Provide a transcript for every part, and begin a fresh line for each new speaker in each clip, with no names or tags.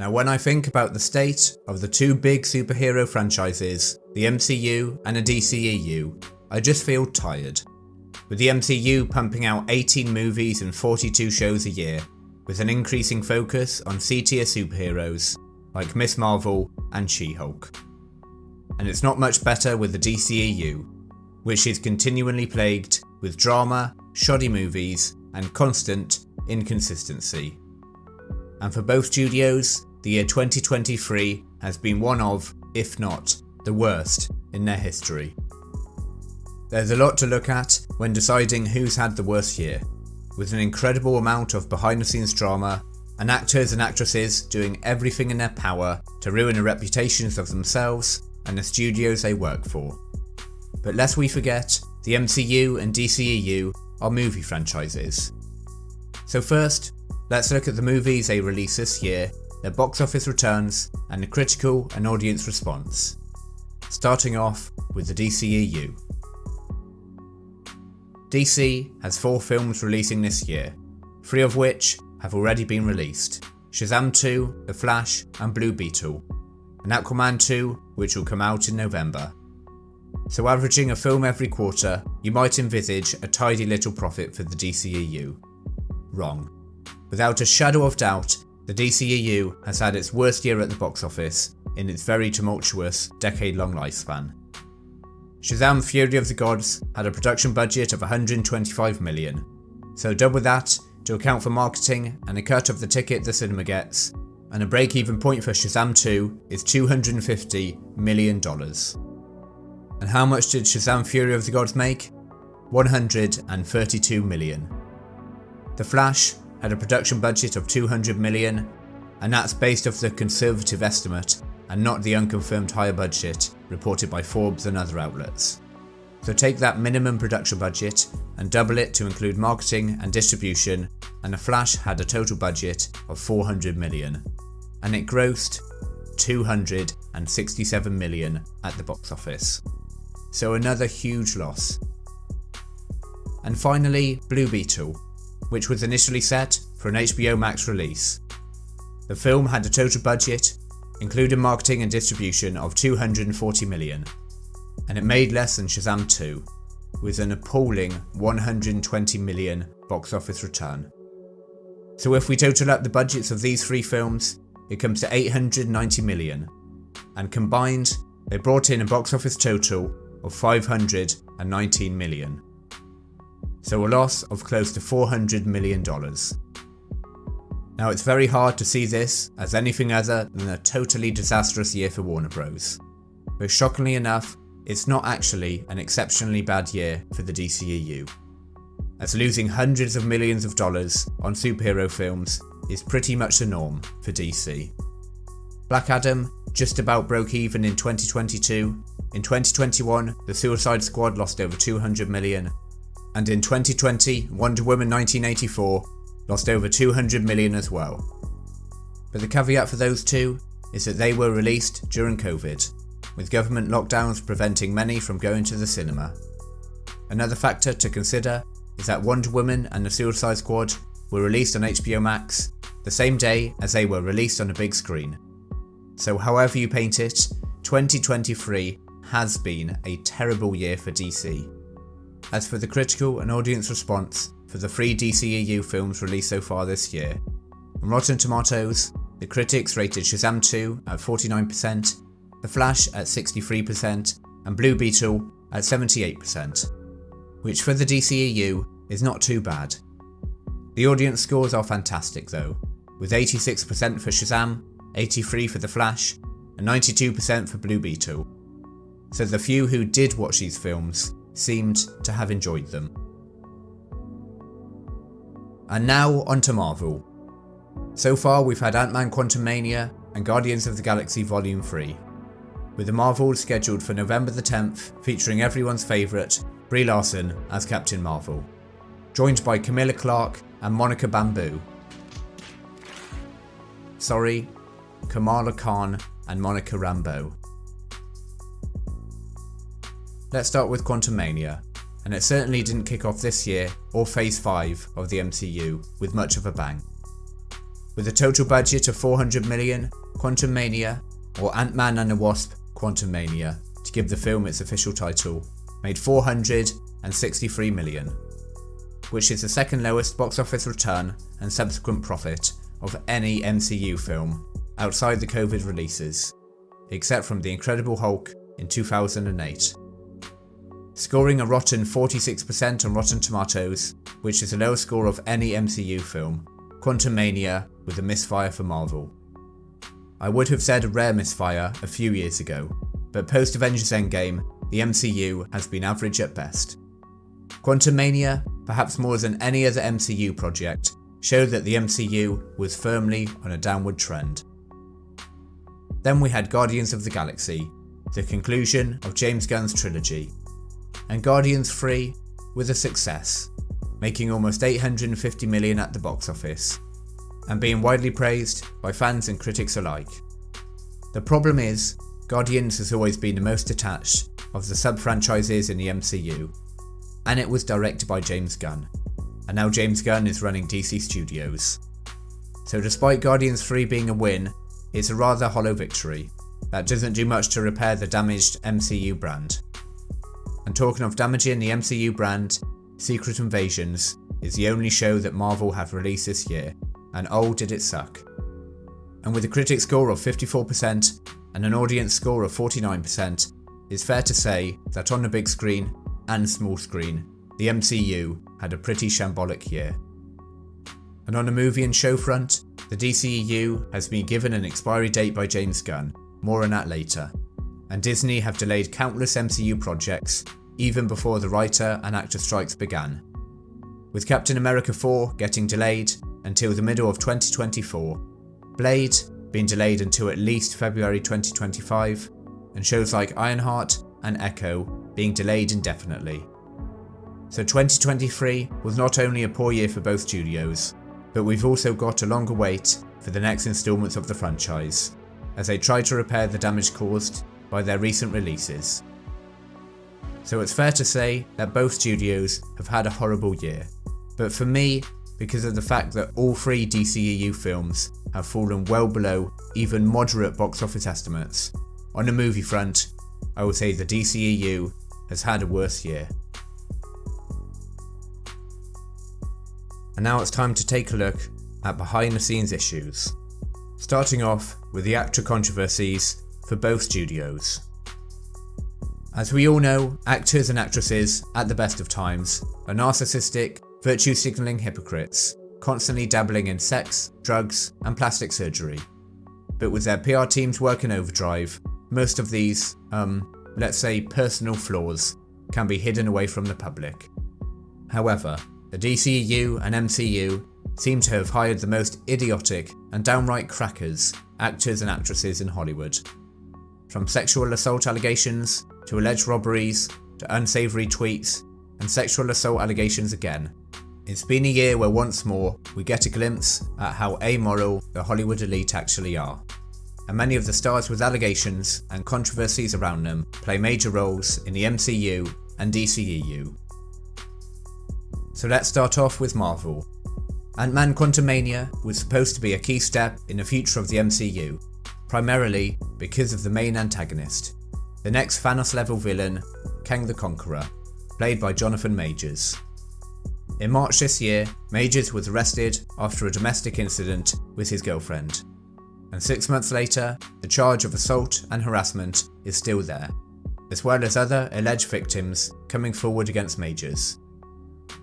Now when I think about the state of the two big superhero franchises, the MCU and the DCEU, I just feel tired. With the MCU pumping out 18 movies and 42 shows a year, with an increasing focus on C-tier superheroes like Ms. Marvel and She-Hulk. And it's not much better with the DCEU, which is continually plagued with drama, shoddy movies, and constant inconsistency. And for both studios, the year 2023 has been one of, if not, the worst in their history. There's a lot to look at when deciding who's had the worst year, with an incredible amount of behind-the-scenes drama and actors and actresses doing everything in their power to ruin the reputations of themselves and the studios they work for. But lest we forget, the MCU and DCEU are movie franchises. So first, let's look at the movies they released this year, their box office returns, and the critical and audience response. Starting off with the DCEU. DC has 4 films releasing this year, 3 of which have already been released: Shazam 2, The Flash and Blue Beetle, and Aquaman 2, which will come out in November. So averaging a film every quarter, you might envisage a tidy little profit for the DCEU. Wrong. Without a shadow of doubt, the DCEU has had its worst year at the box office in its very tumultuous decade-long lifespan. Shazam: Fury of the Gods had a production budget of $125 million, so double that to account for marketing and a cut of the ticket the cinema gets, and a break-even point for Shazam 2 is $250 million. And how much did Shazam: Fury of the Gods make? $132 million. The Flash had a production budget of $200 million, and that's based off the conservative estimate and not the unconfirmed higher budget reported by Forbes and other outlets. So take that minimum production budget and double it to include marketing and distribution, and The Flash had a total budget of $400 million, and it grossed $267 million at the box office. So another huge loss. And finally, Blue Beetle, which was initially set for an HBO Max release. The film had a total budget, including marketing and distribution, of $240 million, and it made less than Shazam 2, with an appalling $120 million box office return. So if we total up the budgets of these 3 films, it comes to $890 million, and combined, they brought in a box office total of $519 million. So a loss of close to $400 million. Now it's very hard to see this as anything other than a totally disastrous year for Warner Bros. But shockingly enough, it's not actually an exceptionally bad year for the DCEU, as losing hundreds of millions of dollars on superhero films is pretty much the norm for DC. Black Adam just about broke even in 2022, in 2021 the Suicide Squad lost over $200 million, and in 2020 Wonder Woman 1984 lost over $200 million as well. But the caveat for those two is that they were released during COVID, with government lockdowns preventing many from going to the cinema. Another factor to consider is that Wonder Woman and the Suicide Squad were released on HBO Max the same day as they were released on a big screen. So however you paint it, 2023 has been a terrible year for DC. As for the critical and audience response for the 3 DCEU films released so far this year, on Rotten Tomatoes, the critics rated Shazam 2 at 49%, The Flash at 63%, and Blue Beetle at 78%, which for the DCEU is not too bad. The audience scores are fantastic though, with 86% for Shazam, 83% for The Flash, and 92% for Blue Beetle. So the few who did watch these films seemed to have enjoyed them. And now onto Marvel. So far we've had Ant-Man Quantumania and Guardians of the Galaxy Volume 3, with the Marvels scheduled for November the 10th, featuring everyone's favourite, Brie Larson as Captain Marvel, joined by Camilla Clarke and Monica Bamboo. Sorry, Kamala Khan and Monica Rambeau. Let's start with Quantumania, and it certainly didn't kick off this year or Phase 5 of the MCU with much of a bang. With a total budget of 400 million, Quantumania, or Ant-Man and the Wasp: Quantumania, to give the film its official title, made 463 million, which is the second lowest box office return and subsequent profit of any MCU film outside the COVID releases, except from The Incredible Hulk in 2008. Scoring a rotten 46% on Rotten Tomatoes, which is the lowest score of any MCU film, Quantumania was a misfire for Marvel. I would have said a rare misfire a few years ago, but post Avengers Endgame, the MCU has been average at best. Quantumania, perhaps more than any other MCU project, showed that the MCU was firmly on a downward trend. Then we had Guardians of the Galaxy, the conclusion of James Gunn's trilogy, and Guardians 3 was a success, making almost 850 million at the box office, and being widely praised by fans and critics alike. The problem is, Guardians has always been the most detached of the sub-franchises in the MCU, and it was directed by James Gunn, and now James Gunn is running DC Studios. So despite Guardians 3 being a win, it's a rather hollow victory that doesn't do much to repair the damaged MCU brand. And talking of damaging the MCU brand, Secret Invasions is the only show that Marvel have released this year, and oh did it suck. And with a critic score of 54% and an audience score of 49%, it's fair to say that on the big screen and small screen, the MCU had a pretty shambolic year. And on the movie and show front, the DCEU has been given an expiry date by James Gunn, more on that later, and Disney have delayed countless MCU projects even before the writer and actor strikes began, with Captain America 4 getting delayed until the middle of 2024, Blade being delayed until at least February 2025, and shows like Ironheart and Echo being delayed indefinitely. So 2023 was not only a poor year for both studios, but we've also got a longer wait for the next instalments of the franchise, as they try to repair the damage caused by their recent releases. So it's fair to say that both studios have had a horrible year, but for me, because of the fact that all three DCEU films have fallen well below even moderate box office estimates, on the movie front, I would say the DCEU has had a worse year. And now it's time to take a look at behind the scenes issues, starting off with the actor controversies for both studios. As we all know, actors and actresses, at the best of times, are narcissistic, virtue signalling hypocrites, constantly dabbling in sex, drugs, and plastic surgery. But with their PR teams working overdrive, most of these, let's say personal flaws, can be hidden away from the public. However, the DCEU and MCU seem to have hired the most idiotic and downright crackers actors and actresses in Hollywood. From sexual assault allegations, to alleged robberies, to unsavoury tweets, and sexual assault allegations again. It's been a year where once more we get a glimpse at how amoral the Hollywood elite actually are. And many of the stars with allegations and controversies around them play major roles in the MCU and DCEU. So let's start off with Marvel. Ant-Man Quantumania was supposed to be a key step in the future of the MCU, primarily because of the main antagonist, the next Thanos-level villain, Kang the Conqueror, played by Jonathan Majors. In March this year, Majors was arrested after a domestic incident with his girlfriend, and 6 months later, the charge of assault and harassment is still there, as well as other alleged victims coming forward against Majors.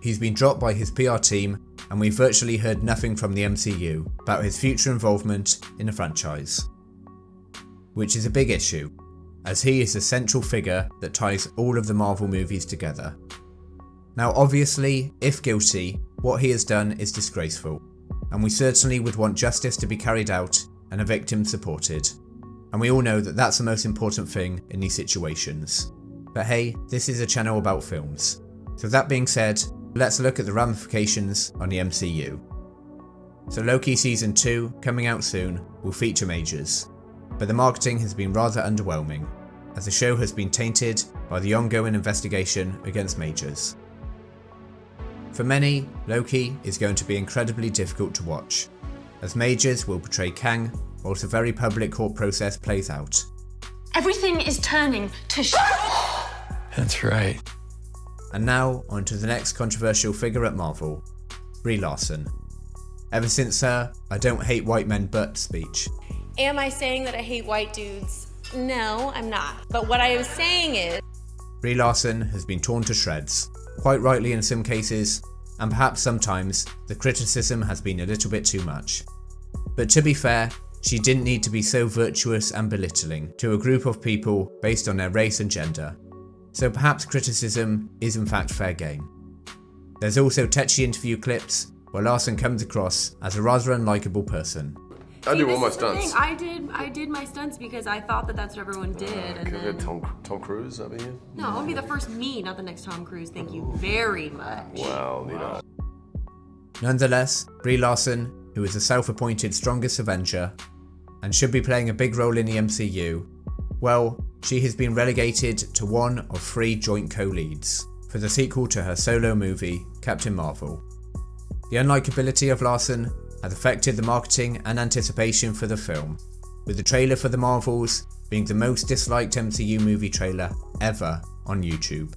He's been dropped by his PR team, and we've virtually heard nothing from the MCU about his future involvement in the franchise, which is a big issue, as he is the central figure that ties all of the Marvel movies together. Now obviously, if guilty, what he has done is disgraceful, and we certainly would want justice to be carried out and a victim supported. And we all know that that's the most important thing in these situations. But hey, this is a channel about films. So that being said, let's look at the ramifications on the MCU. So Loki Season 2, coming out soon, will feature Majors, but the marketing has been rather underwhelming, as the show has been tainted by the ongoing investigation against Majors. For many, Loki is going to be incredibly difficult to watch, as Majors will portray Kang whilst a very public court process plays out.
Everything is turning to
That's right.
And now, on to the next controversial figure at Marvel, Brie Larson. Ever since her "I don't hate white men but" speech.
Am I saying that I hate white dudes? No, I'm not. But what I am saying is,
Brie Larson has been torn to shreds, quite rightly in some cases, and perhaps sometimes the criticism has been a little bit too much. But to be fair, she didn't need to be so virtuous and belittling to a group of people based on their race and gender. So perhaps criticism is in fact fair game. There's also touchy interview clips where Larson comes across as a rather unlikable person.
I do all my stunts.
I did my stunts because I thought that that's what everyone did. And
Could
then,
have Tom Cruise, that be you?
no, I'll be the first me, not the next Tom Cruise. Thank you very much.
Wow.
Nonetheless, Brie Larson, who is the self-appointed strongest Avenger, and should be playing a big role in the MCU, well, she has been relegated to one of 3 joint co-leads for the sequel to her solo movie, Captain Marvel. The unlikability of Larson has affected the marketing and anticipation for the film, with the trailer for The Marvels being the most disliked MCU movie trailer ever on YouTube.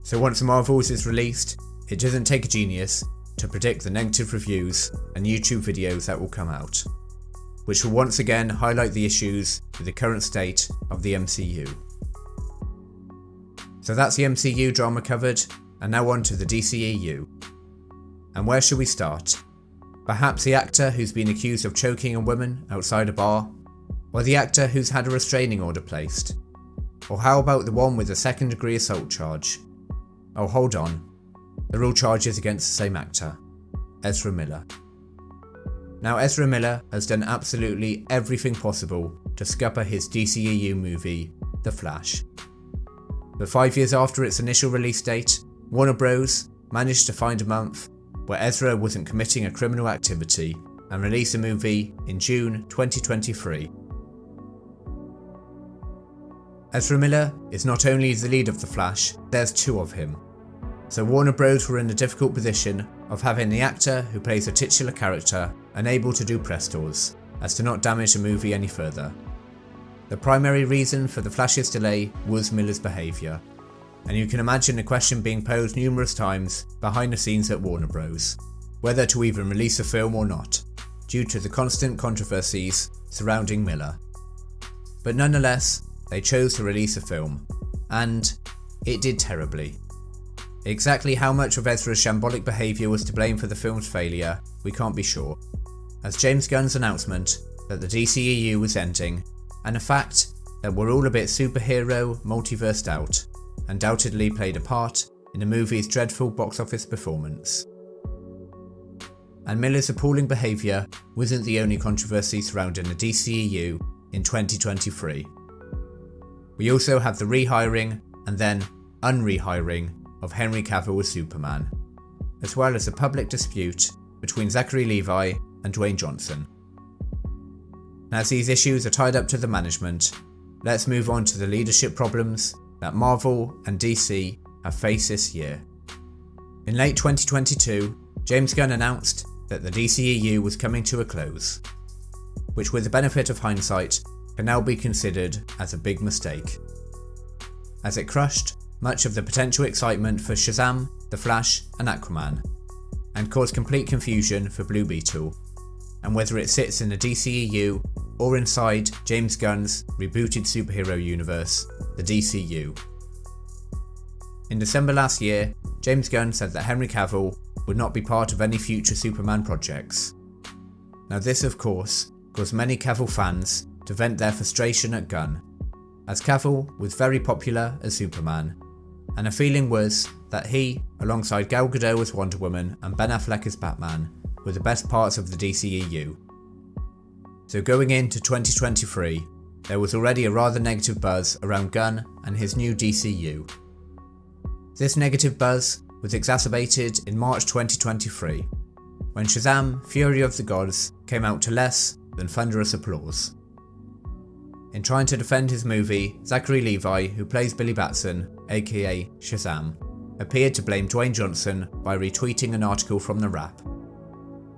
So once The Marvels is released, it doesn't take a genius to predict the negative reviews and YouTube videos that will come out, which will once again highlight the issues with the current state of the MCU. So that's the MCU drama covered, and now on to the DCEU. And where should we start? Perhaps the actor who's been accused of choking a woman outside a bar? Or the actor who's had a restraining order placed? Or how about the one with a second-degree assault charge? Oh, hold on. They're all charges against the same actor, Ezra Miller. Now, Ezra Miller has done absolutely everything possible to scupper his DCEU movie, The Flash. But 5 years after its initial release date, Warner Bros. Managed to find a month where Ezra wasn't committing a criminal activity and release a movie in June 2023. Ezra Miller is not only the lead of The Flash, there's 2 of him. So Warner Bros. Were in the difficult position of having the actor who plays a titular character unable to do press tours, as to not damage the movie any further. The primary reason for The Flash's delay was Miller's behaviour, and you can imagine the question being posed numerous times behind the scenes at Warner Bros. Whether to even release the film or not, due to the constant controversies surrounding Miller. But nonetheless, they chose to release the film, and it did terribly. Exactly how much of Ezra's shambolic behaviour was to blame for the film's failure, we can't be sure, as James Gunn's announcement that the DCEU was ending, and the fact that we're all a bit superhero multiversed out, undoubtedly played a part in the movie's dreadful box office performance. And Miller's appalling behaviour wasn't the only controversy surrounding the DCEU in 2023. We also have the rehiring and then unrehiring of Henry Cavill as Superman, as well as a public dispute between Zachary Levi and Dwayne Johnson. And as these issues are tied up to the management, let's move on to the leadership problems that Marvel and DC have faced this year. In late 2022, James Gunn announced that the DCEU was coming to a close, which with the benefit of hindsight can now be considered as a big mistake, as it crushed much of the potential excitement for Shazam, The Flash and Aquaman, and caused complete confusion for Blue Beetle, and whether it sits in the DCEU or inside James Gunn's rebooted superhero universe, the DCU. In December last year, James Gunn said that Henry Cavill would not be part of any future Superman projects. Now this of course caused many Cavill fans to vent their frustration at Gunn, as Cavill was very popular as Superman, and a feeling was that he, alongside Gal Gadot as Wonder Woman and Ben Affleck as Batman, were the best parts of the DCEU. So going into 2023, there was already a rather negative buzz around Gunn and his new DCU. This negative buzz was exacerbated in March 2023, when Shazam: Fury of the Gods came out to less than thunderous applause. In trying to defend his movie, Zachary Levi, who plays Billy Batson, aka Shazam, appeared to blame Dwayne Johnson by retweeting an article from The Wrap,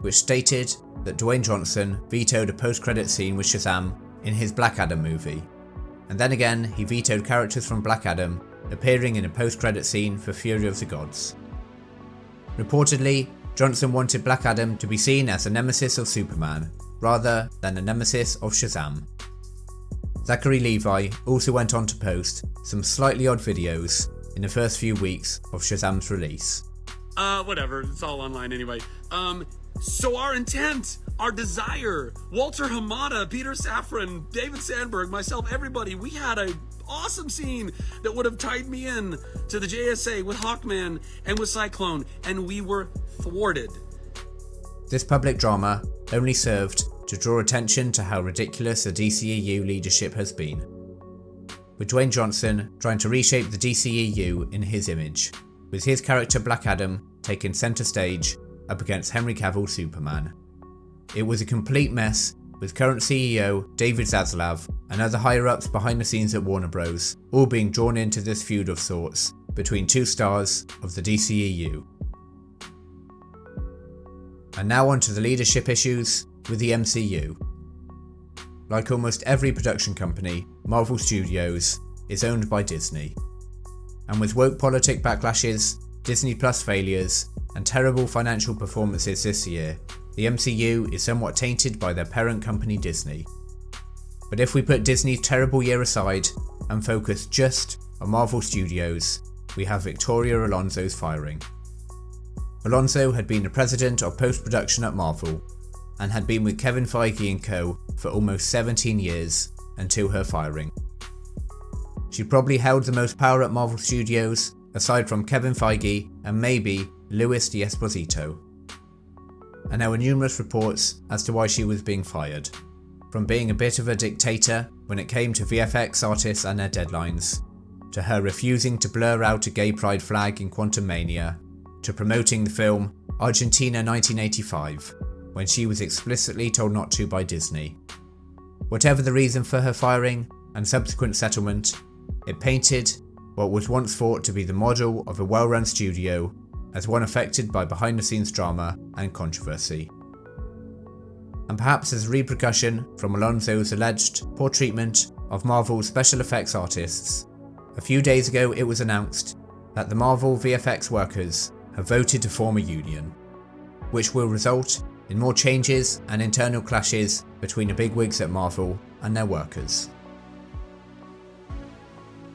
which stated that Dwayne Johnson vetoed a post-credit scene with Shazam in his Black Adam movie, and then again he vetoed characters from Black Adam appearing in a post-credit scene for Fury of the Gods. Reportedly, Johnson wanted Black Adam to be seen as a nemesis of Superman, rather than a nemesis of Shazam. Zachary Levi also went on to post some slightly odd videos in the first few weeks of Shazam's release.
Whatever, it's all online anyway. So our intent, our desire, Walter Hamada, Peter Safran, David Sandberg, myself, everybody, we had an awesome scene that would have tied me in to the JSA with Hawkman and with Cyclone, and we were thwarted.
This public drama only served to draw attention to how ridiculous the DCEU leadership has been, with Dwayne Johnson trying to reshape the DCEU in his image, with his character Black Adam taking centre stage up against Henry Cavill's Superman. It was a complete mess, with current CEO David Zaslav and other higher-ups behind the scenes at Warner Bros. All being drawn into this feud of sorts between two stars of the DCEU. And now on to the leadership issues with the MCU. Like almost every production company, Marvel Studios is owned by Disney. And with woke politic backlashes, Disney Plus failures, and terrible financial performances this year, the MCU is somewhat tainted by their parent company Disney. But if we put Disney's terrible year aside and focus just on Marvel Studios, we have Victoria Alonso's firing. Alonso had been the president of post-production at Marvel, and had been with Kevin Feige and co for almost 17 years until her firing. She probably held the most power at Marvel Studios, aside from Kevin Feige and maybe Luis D'Esposito. And there were numerous reports as to why she was being fired, from being a bit of a dictator when it came to VFX artists and their deadlines, to her refusing to blur out a gay pride flag in Quantum Mania, to promoting the film Argentina 1985, when she was explicitly told not to by Disney. Whatever the reason for her firing and subsequent settlement, it painted what was once thought to be the model of a well-run studio as one affected by behind-the-scenes drama and controversy. And perhaps as a repercussion from Alonso's alleged poor treatment of Marvel's special effects artists, a few days ago it was announced that the Marvel VFX workers have voted to form a union, which will result in more changes and internal clashes between the bigwigs at Marvel and their workers.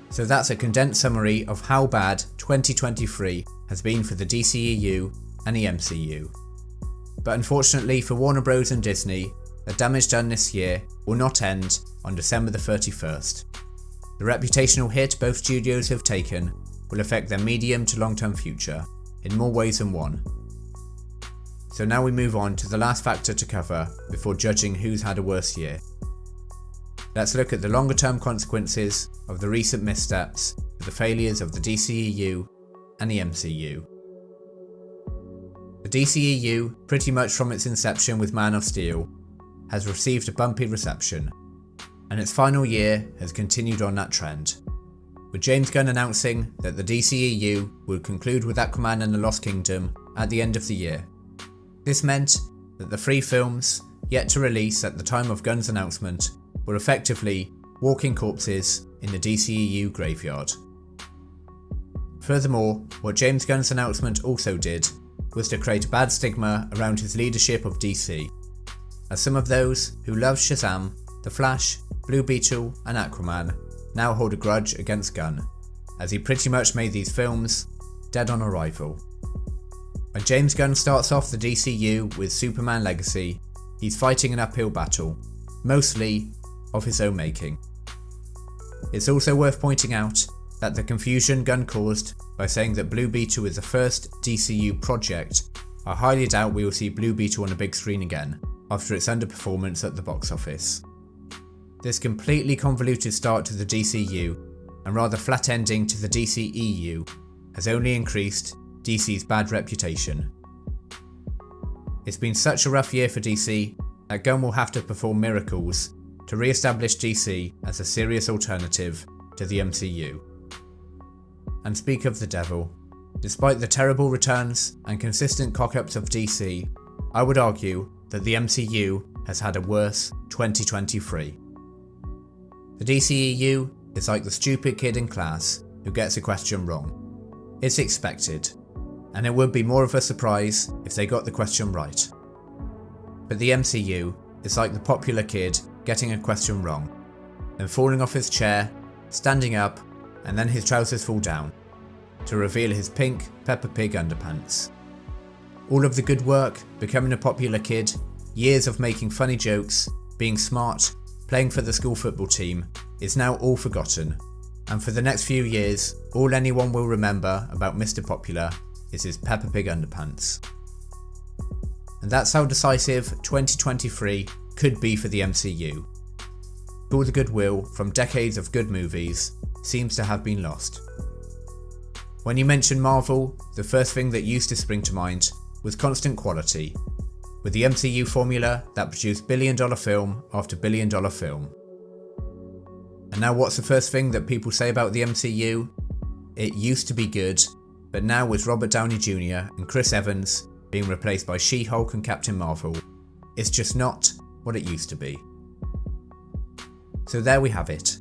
So that's a condensed summary of how bad 2023 has been for the DCEU and the MCU. But unfortunately for Warner Bros. And Disney, the damage done this year will not end on December the 31st. The reputational hit both studios have taken will affect their medium to long-term future in more ways than one. So now we move on to the last factor to cover before judging who's had a worse year. Let's look at the longer term consequences of the recent missteps for the failures of the DCEU and the MCU. The DCEU, pretty much from its inception with Man of Steel, has received a bumpy reception, and its final year has continued on that trend, with James Gunn announcing that the DCEU would conclude with Aquaman and the Lost Kingdom at the end of the year. This meant that the 3 films yet to release at the time of Gunn's announcement were effectively walking corpses in the DCEU graveyard. Furthermore, what James Gunn's announcement also did was to create a bad stigma around his leadership of DC, as some of those who loved Shazam, The Flash, Blue Beetle and Aquaman now hold a grudge against Gunn, as he pretty much made these films dead on arrival. When James Gunn starts off the DCU with Superman Legacy, he's fighting an uphill battle, mostly of his own making. It's also worth pointing out that the confusion Gunn caused by saying that Blue Beetle is the first DCU project, I highly doubt we will see Blue Beetle on a big screen again after its underperformance at the box office. This completely convoluted start to the DCU and rather flat ending to the DCEU has only increased DC's bad reputation. It's been such a rough year for DC that Gunn will have to perform miracles to re-establish DC as a serious alternative to the MCU. And speak of the devil, despite the terrible returns and consistent cock-ups of DC, I would argue that the MCU has had a worse 2023. The DCEU is like the stupid kid in class who gets a question wrong. It's expected, and it would be more of a surprise if they got the question right. But the MCU is like the popular kid getting a question wrong, then falling off his chair, standing up, and then his trousers fall down, to reveal his pink Peppa Pig underpants. All of the good work, becoming a popular kid, years of making funny jokes, being smart, playing for the school football team, is now all forgotten, and for the next few years, all anyone will remember about Mr. Popular is his Peppa Pig underpants. And that's how decisive 2023 could be for the MCU. All the goodwill from decades of good movies seems to have been lost. When you mention Marvel, the first thing that used to spring to mind was constant quality, with the MCU formula that produced billion-dollar film after billion-dollar film. And now what's the first thing that people say about the MCU? It used to be good, but now with Robert Downey Jr. and Chris Evans being replaced by She-Hulk and Captain Marvel, it's just not what it used to be. So there we have it,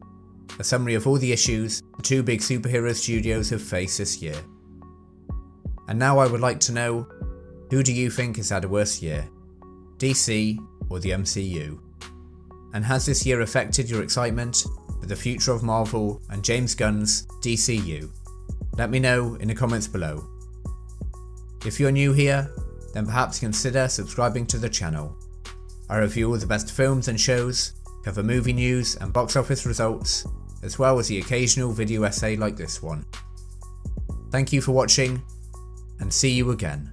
a summary of all the issues the two big superhero studios have faced this year. And now I would like to know, who do you think has had a worse year, DC or the MCU? And has this year affected your excitement for the future of Marvel and James Gunn's DCU? Let me know in the comments below. If you're new here, then perhaps consider subscribing to the channel. I review all the best films and shows, cover movie news and box office results, as well as the occasional video essay like this one. Thank you for watching, and see you again.